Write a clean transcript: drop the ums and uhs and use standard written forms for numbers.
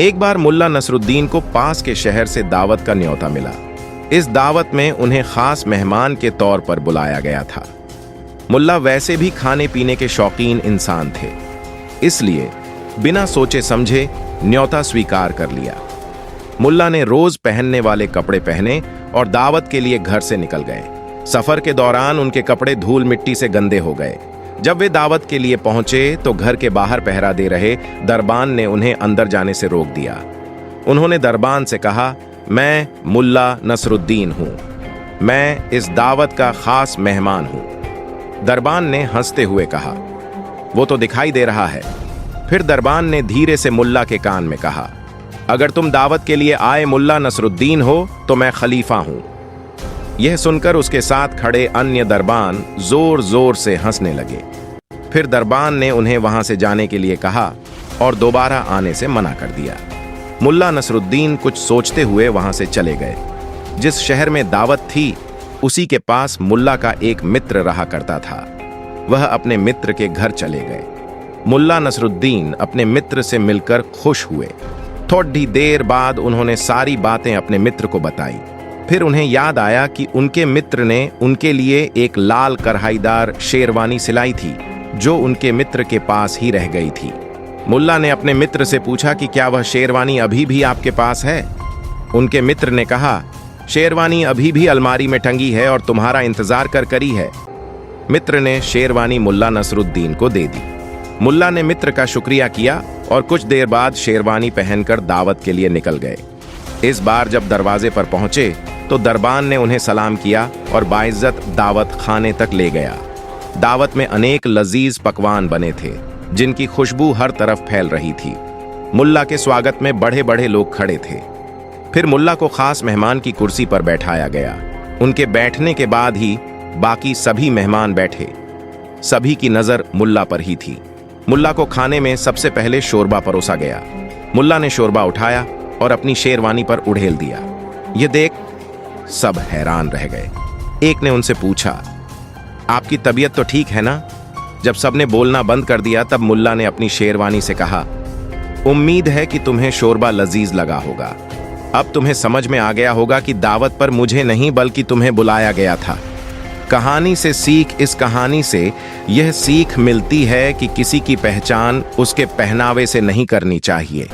एक बार मुल्ला नसरुद्दीन को पास के शहर से दावत का न्योता मिला। इस दावत में उन्हें खास मेहमान के तौर पर बुलाया गया था। मुल्ला वैसे भी खाने पीने के शौकीन इंसान थे, इसलिए बिना सोचे समझे न्योता स्वीकार कर लिया। मुल्ला ने रोज पहनने वाले कपड़े पहने और दावत के लिए घर से निकल गए। सफर के दौरान उनके कपड़े धूल मिट्टी से गंदे हो गए। जब वे दावत के लिए पहुंचे तो घर के बाहर पहरा दे रहे दरबान ने उन्हें अंदर जाने से रोक दिया। उन्होंने दरबान से कहा, मैं मुल्ला नसरुद्दीन हूं, मैं इस दावत का खास मेहमान हूं। दरबान ने हंसते हुए कहा, वो तो दिखाई दे रहा है। फिर दरबान ने धीरे से मुल्ला के कान में कहा, अगर तुम दावत के लिए आए मुल्ला नसरुद्दीन हो तो मैं खलीफा हूं। यह सुनकर उसके साथ खड़े अन्य दरबान जोर जोर से हंसने लगे। फिर दरबान ने उन्हें वहां से जाने के लिए कहा और दोबारा आने से मना कर दिया। मुल्ला नसरुद्दीन कुछ सोचते हुए वहां से चले गए। जिस शहर में दावत थी उसी के पास मुल्ला का एक मित्र रहा करता था। वह अपने मित्र के घर चले गए। मुल्ला नसरुद्दीन अपने मित्र से मिलकर खुश हुए। थोड़ी देर बाद उन्होंने सारी बातें अपने मित्र को बताई। फिर उन्हें याद आया कि उनके मित्र ने उनके लिए एक लाल कढ़ाईदार शेरवानी सिलाई थी जो उनके मित्र के पास ही रह गई थी। मुल्ला ने अपने मित्र से पूछा कि क्या वह शेरवानी अभी भी आपके पास है। उनके मित्र ने कहा, शेरवानी अभी भी अलमारी में टंगी है और तुम्हारा इंतजार कर करी है। मित्र ने शेरवानी मुल्ला नसरुद्दीन को दे दी। मुल्ला ने मित्र का शुक्रिया किया और कुछ देर बाद शेरवानी पहनकर दावत के लिए निकल गए। इस बार जब दरवाजे पर पहुंचे तो दरबान ने उन्हें सलाम किया और बाइज्जत दावत खाने तक ले गया। दावत में अनेक लजीज पकवान बने थे जिनकी खुशबू हर तरफ फैल रही थी। मुल्ला के स्वागत में बड़े बड़े लोग खड़े थे। फिर मुल्ला को खास मेहमान की कुर्सी पर बैठाया गया। उनके बैठने के बाद ही बाकी सभी मेहमान बैठे। सभी की नजर मुल्ला पर ही थी। मुल्ला को खाने में सबसे पहले शोरबा परोसा गया। मुल्ला ने शोरबा उठाया और अपनी शेरवानी पर उड़ेल दिया। यह देख सब हैरान रह गए। एक ने उनसे पूछा, आपकी तबीयत तो ठीक है ना? जब सबने बोलना बंद कर दिया तब मुल्ला ने अपनी शेरवानी से कहा, उम्मीद है कि तुम्हें शोरबा लजीज लगा होगा। अब तुम्हें समझ में आ गया होगा कि दावत पर मुझे नहीं बल्कि तुम्हें बुलाया गया था। कहानी से सीख, इस कहानी से यह सीख मिलती है कि किसी की पहचान उसके पहनावे से नहीं करनी चाहिए।